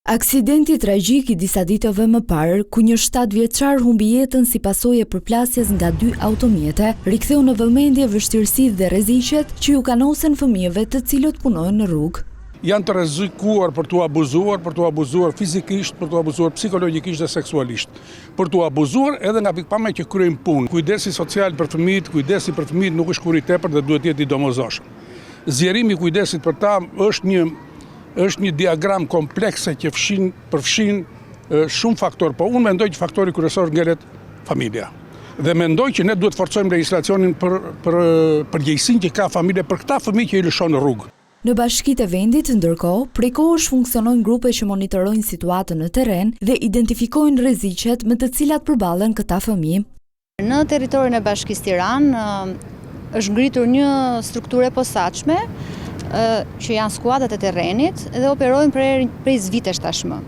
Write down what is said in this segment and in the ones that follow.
Aksidenti tragjik i disa ditëve më parë, ku një 7 vjeçar humbi jetën si pasojë e përplasjes nga 2 automjete, riktheu në vëmendje vështirësitë dhe rreziqet që ju kanosen fëmijëve të cilët punojnë në rrugë. Janë të rrezikuar për t'u abuzuar fizikisht, për t'u abuzuar psikologjikisht dhe seksualisht. Për t'u abuzuar edhe nga pikpamja që kryejnë punë. Kujdesi social për fëmijët, kujdesi për fëmijët nuk është kur i tepër dhe duhet jetë i domosdoshëm. Zgjerimi i kujdesit për ta është një diagram komplekse që përfshin shumë faktorë, po unë mendoj që faktori kryesor ngjelet familja. Dhe mendoj që ne duhet forcojmë legjislacionin për përgjegjësinë që ka familja për këta fëmijë që i lëshon në rrugë. Në bashkitë e vendit, ndërkohë, prej kohësh funksionojnë grupe që monitorojnë situatën në terren dhe identifikojnë rreziqet me të cilat përballen këta fëmijë. Në territorin e Bashkisë Tiranë është ngritur një strukturë e posaçme që janë skuadrat e terrenit dhe operojnë prej vitesh tashmë.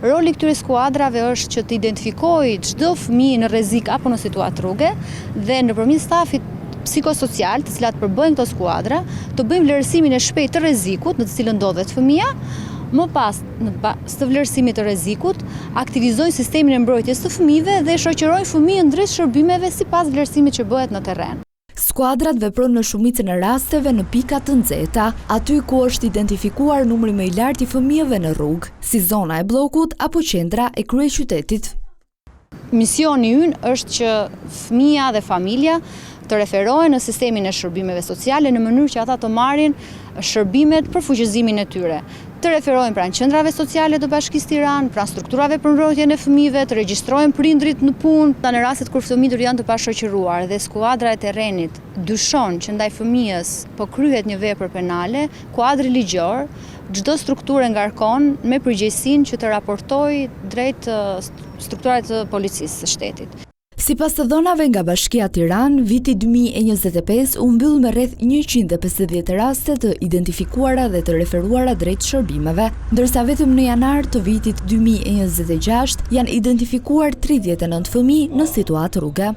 Roli këtyre skuadrave është që të identifikojë çdo fëmijë në rrezik apo në situatë rruge dhe nëpërmjet stafit psikosocial, të cilat përbëjnë këto skuadra, të bëjmë vlerësimin e shpejtë të rrezikut në të cilën ndodhet fëmia. Më pas, në bazë të vlerësimit të rrezikut, aktivizojnë sistemin e mbrojtjes të fëmijëve dhe shoqërojnë fëmijën drejt shërbimeve sipas vlerësimit që bëhet në terren. Skuadrat veprojnë në shumicën e rasteve në pika të nxehta, aty ku është identifikuar numri më i lartë i fëmijëve në rrugë, si zona e bllokut apo qendra e kryeqytetit. Misioni ynë është që fëmia dhe familja të referohen në sistemin e shërbimeve sociale në mënyrë që ata të marrin shërbimet për fuqizimin e tyre. Të referohen pranë qendrave sociale të Bashkisë Tiranë, pranë strukturave për mbrojtjen e fëmijëve, të regjistrojnë prindrit në punë, në rastet kur fëmijët janë të pashoqëruar dhe skuadra e terrenit dyshon që ndaj fëmijës po kryhet një vepër penale, kuadri ligjor, çdo strukturë ngarkon me përgjegjësinë që të raportojë drejt strukturave të policisë së shtetit. Sipas të dhënave nga Bashkia Tiranë, viti 2025 u mbyll me rreth 150 raste të identifikuara dhe të referuara drejt shërbimeve, ndërsa vetëm në janar të vitit 2026 janë identifikuar 39 fëmijë në situatë rruge.